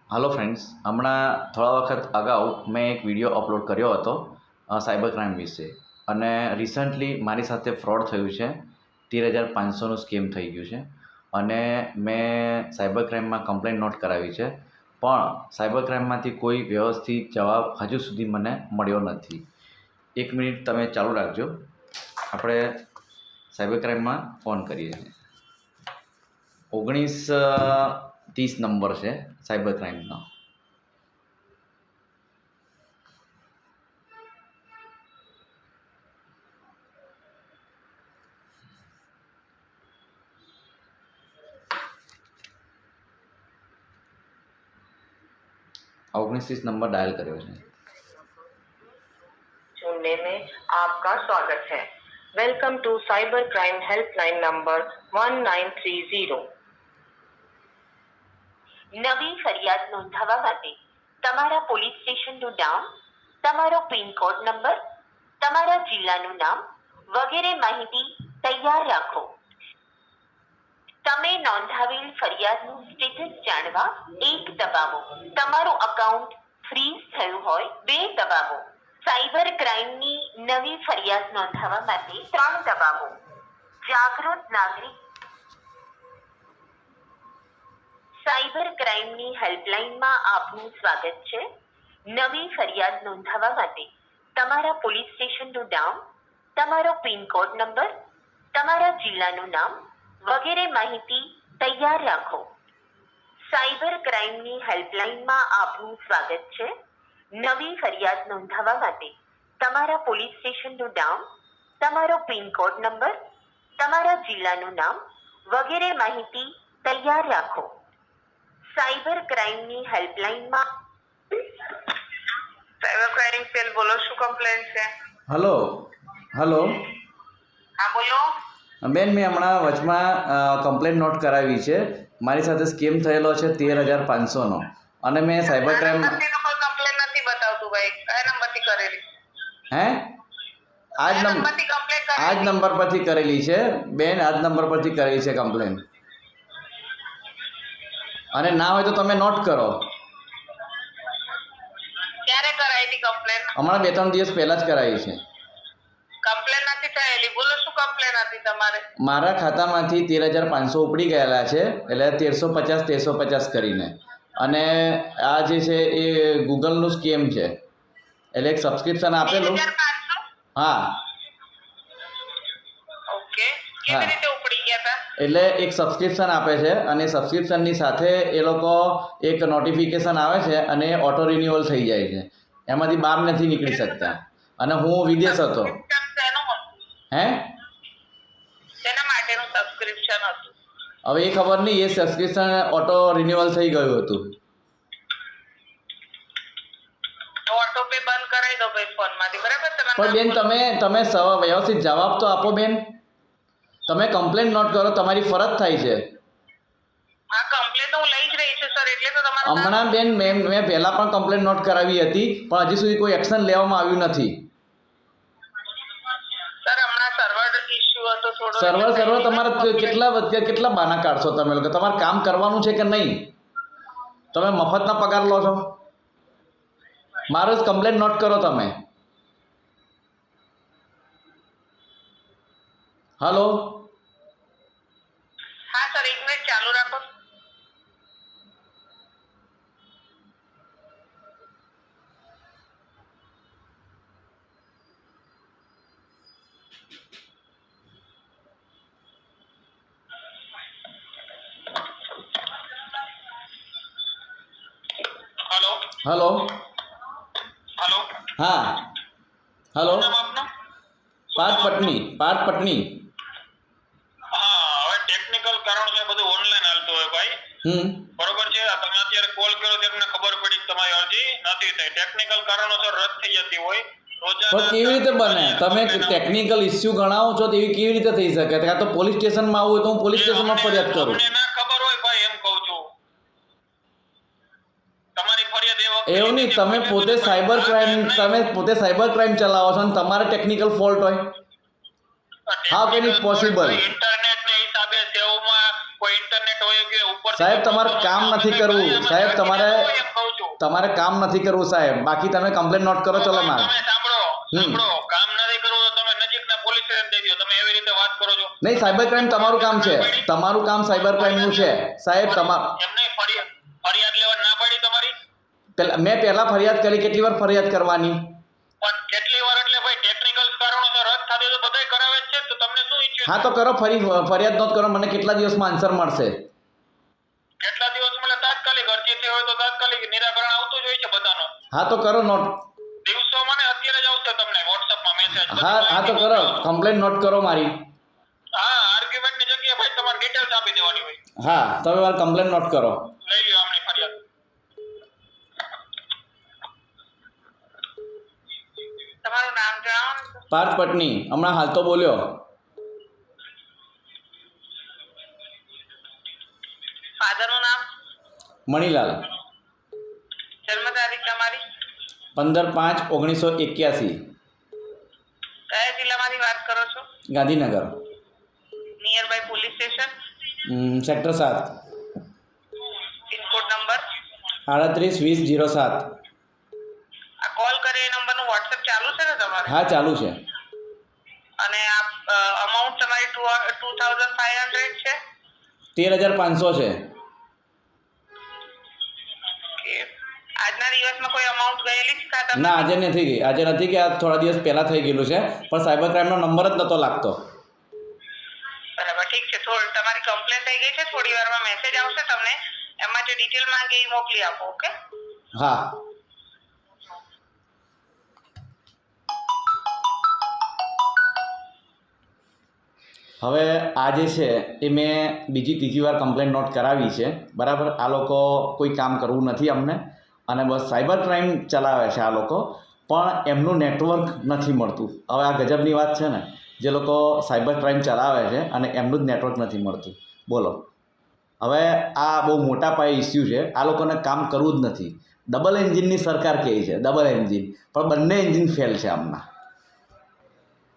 હાલો friends, હમણાં થોડા વખત અગાઉ મેં એક વિડીયો અપલોડ કર્યો હતો સાયબર ક્રાઇમ વિશે. અને રિસન્ટલી મારી સાથે ફ્રોડ થયું છે. 13,500નું સ્કેમ થઈ ગયું છે. અને મેં સાયબર ક્રાઇમમાં કમ્પ્લેન નોટ કરાવી છે, પણ સાયબર ક્રાઇમમાંથી કોઈ વ્યવસ્થિત જવાબ હજુ સુધી મને મળ્યો નથી. 1 મિનિટ તમે ચાલુ રાખજો, આપણે સાયબર ક્રાઇમમાં ફોન કરીએ છીએ. 1930 નંબર છે સાયબર ક્રાઇમનો. आ 1930 नंबर डायल કર્યો છે. सुनने में आपका स्वागत है। Welcome to cyber crime helpline number 1930। નવી ફરિયાદ નોંધાવવા માટે તમારા પોલીસ સ્ટેશનનું નામ, તમારો પિન કોડ નંબર, તમારા જિલ્લાનું નામ વગેરે માહિતી તૈયાર રાખો. તમે નોંધાવેલ ફરિયાદનું સ્ટેટસ જાણવા 1 દબાવો. તમારું અકાઉન્ટ ફ્રીઝ થયું હોય 2 દબાવો. સાયબર ક્રાઇમની નવી ફરિયાદ નોંધાવવા માટે 3 દબાવો. જાગૃત નાગરિક સાયબર ક્રાઇમની હેલ્પલાઇનમાં આપનું સ્વાગત છે. નવી ફરિયાદ નોંધાવવા માટે તમારા પોલીસ સ્ટેશનનું નામ, તમારો પિન કોડ નંબર, તમારા જિલ્લાનું નામ વગેરે માહિતી તૈયાર રાખો. સાયબર ક્રાઇમની હેલ્પલાઇનમાં આપનું સ્વાગત છે. નવી ફરિયાદ નોંધાવવા માટે તમારા પોલીસ સ્ટેશનનું નામ, તમારો પિન કોડ નંબર, તમારા જિલ્લાનું નામ વગેરે માહિતી તૈયાર રાખો. સાયબર ક્રાઇમની હેલ્પલાઇનમાં સાયબર ક્રાઇમ સેલ, બોલો, શું કમ્પ્લેન છે? હલો હલો હા બોલો. બેન, મેં હમણાં વચમાં કમ્પ્લેન નોટ કરાવી છે. મારી સાથે સ્કેમ થયેલો છે 13,500નો. અને મેં સાયબર ક્રાઇમ કમ્પ્લેન નથી બતાવતું ભાઈ. કયા નંબરથી કરેલી? હે આ જ નંબર પરથી કરેલી છે બેન. આ જ નંબર પરથી કરેલી છે કમ્પ્લેન. અને ના હોય તો તમે નોટ કરો. ક્યારે કરાવી હતી કમ્પ્લેન? હમણાં 2-3 દિવસ પહેલાં જ કરાવી છે. કમ્પ્લેન નથી થયેલી. બોલો, શું કમ્પ્લેન હતી તમારે? મારા ખાતામાંથી 13,500 ઉપડી ગયેલા છે, એટલે 1350 કરીને. અને આ જે છે એ ગૂગલનું સ્કેમ છે. એટલે એક સબસ્ક્રિપ્શન આપેલું. 13,500? હા ઓકે. હા. કેવી રીતે ઉપડી ગયા હતા? એટલે એક સબસ્ક્રિપ્શન આપે છે, અને સબસ્ક્રિપ્શનની સાથે એ લોકો એક નોટિફિકેશન આવે છે, અને ઓટો રિન્યુઅલ થઈ જાય છે. એમાંથી બહાર નથી નીકળી શકતા. અને હું વિદેશ હતો. હે શેના માટેનું સબસ્ક્રિપ્શન હતું? હવે એ ખબર નહીં, એ સબસ્ક્રિપ્શન ઓટો રિન્યુઅલ થઈ ગયું હતું. ઓટો પે બંધ કરાવી દો ભાઈ ફોનમાંથી, બરાબર? પણ બેન, તમે વ્યવસ્થિત જવાબ તો આપો બેન. તમે કમ્પ્લેન નોટ કરો, તમારી ફરજ થાય છે. આ કમ્પ્લેન તો હું લઈ જ રહી છું સર, એટલે તો તમારું હમણાં બેન મેં પહેલાં પણ કમ્પ્લેન નોટ કરાવી હતી, પણ હજી સુધી કોઈ એક્શન લેવામાં આવ્યું નથી. સર હમણાં સર્વર ઇશ્યુ હતો થોડો. સર્વર તમારે કેટલા બહાના કાઢશો તમે લોકો? તમારે કામ કરવાનું છે કે નહીં? તમે મફતના પગાર લો છો? મારો જ કમ્પ્લેન નોટ કરો તમે. હલો હા સર, 1 મિનિટ ચાલુ રાખો. Hello hello hello. હા હલો. નામ આપનું? પાર્થ પટની. હા, હવે ટેકનિકલ કારણોસર બધું ઓનલાઈન હાલતું હોય ભાઈ. બરોબર છે. તમે અત્યારે કોલ કર્યો તમને ખબર પડી કે તમારી અરજી નથી થઈ. ટેકનિકલ કારણોસર રદ થઈ જતી હોય. તો કેવી રીતે બને? તમે ટેકનિકલ ઇસ્યુ ગણાવો છો, તેવી કેવી રીતે થઈ શકે? કાં તો પોલીસ સ્ટેશનમાં આવું હોય તો હું પોલીસ સ્ટેશનમાં ફરિયાદ કરું. અમને ના ખબર હોય ભાઈ, એમ કહું છું. તમારી ફરિયાદ એ વખતે એવું નહીં, તમે પોતે સાયબર ક્રાઇમ ચલાવો છો અને તમારે ટેકનિકલ ફોલ્ટ હોય. How can it possible? Internet ને હિસાબે સેવમાં કોઈ ઇન્ટરનેટ હોય કે ઉપર સાહેબ, તમારે કામ નથી કરવું. સાહેબ, તમારે તમારે કામ નથી કરવું સાહેબ, બાકી તમે કમ્પ્લેન નોટ કરો. ચલો મારે તમે સાંભળો, કામ નથી કરવું તો તમે નજીકના પોલીસ સ્ટેશન દઈ દો. તમે એવી રીતે વાત કરો છો. નહીં, સાયબર ક્રાઇમ તમારું કામ છે, તમારું કામ સાયબર ક્રાઇમનું છે સાહેબ. એમને ફરિયાદ લેવા ના પાડી તમારી. મેં પહેલા ફરિયાદ કરી, કેટલી વાર ફરિયાદ કરવાની? પણ કેટલી વાર એટલે ભાઈ ટેકનિકલ કારણોસર રદ થતી તો બધાય કરાવે જ છે. તો તમને શું ઈચ્છે? હા તો કરો, ફરી ફરિયાદ નોંધ કરો. મને કેટલા દિવસમાં આન્સર મળશે? કેટલા દિવસ મળે? તાત્કાલિક અરજી થઈ હોય તો તાત્કાલિક નિરાકરણ આવતું જ હોય છે બધાનું. હા તો કરો નોટ. દિવસોમાં ને અત્યારે જ આવશે તમને વોટ્સઅપમાં મેસેજ. હા તો કરો, કમ્પ્લેન નોટ કરો મારી. હા, આર્ગ્યુમેન્ટની જગ્યાએ ભાઈ તમારે ડિટેલ્સ આપી દેવાની હોય. હા, તમે મારી કમ્પ્લેન નોટ કરો. લઈ લ્યો આમની ફરિયાદ. તમારું નામ જણાવો ને. પાર્થ પટની, હમણાં હાલ તો બોલ્યો. ફાધરનું નામ? મણીલાલ. જન્મ તારીખ તમારી? 15/5/1981. કયા જિલ્લામાંથી વાત કરો છો? Gandhinagar. Near by police station? Sector 7. Pin code number? 382007. આ કોલ કરે એ નંબરનું વોટ્સએપ ચાલુ છે ને તમારે? હા ચાલુ છે. અને આ અમાઉન્ટ તમારી 2500 છે? 13,500 છે. આજના દિવસમાં કોઈ અમાઉન્ટ ગયેલી છે ખાતામાં? ના, આજે નથી ગઈ. આજે નથી ગઈ, આ થોડા દિવસ પહેલાં થઈ ગયેલું છે, પણ સાયબર ક્રાઇમનો નંબર જ નહોતો લાગતો. બરાબર, ઠીક છે. તમારી કમ્પ્લેન થઈ ગઈ છે, થોડી વારમાં મેસેજ આવશે તમને, એમાં જે ડિટેલ માંગે એ મોકલી આપો. ઓકે? હા. હવે આ જે છે એ મેં ત્રીજી વાર કમ્પ્લેન નોટ કરાવી છે, બરાબર. આ લોકો કોઈ કામ કરવું નથી અમને, અને બસ સાયબર ક્રાઇમ ચલાવે છે આ લોકો, પણ એમનું નેટવર્ક નથી મળતું. હવે આ ગજબની વાત છે ને, જે લોકો સાયબર ક્રાઇમ ચલાવે છે અને એમનું જ નેટવર્ક નથી મળતું. બોલો, હવે આ બહુ મોટા પાયે ઇસ્યુ છે. આ લોકોને કામ કરવું જ નથી. ડબલ એન્જિનની સરકાર કહે છે, ડબલ એન્જિન, પણ બંને એન્જિન ફેલ છે આમના.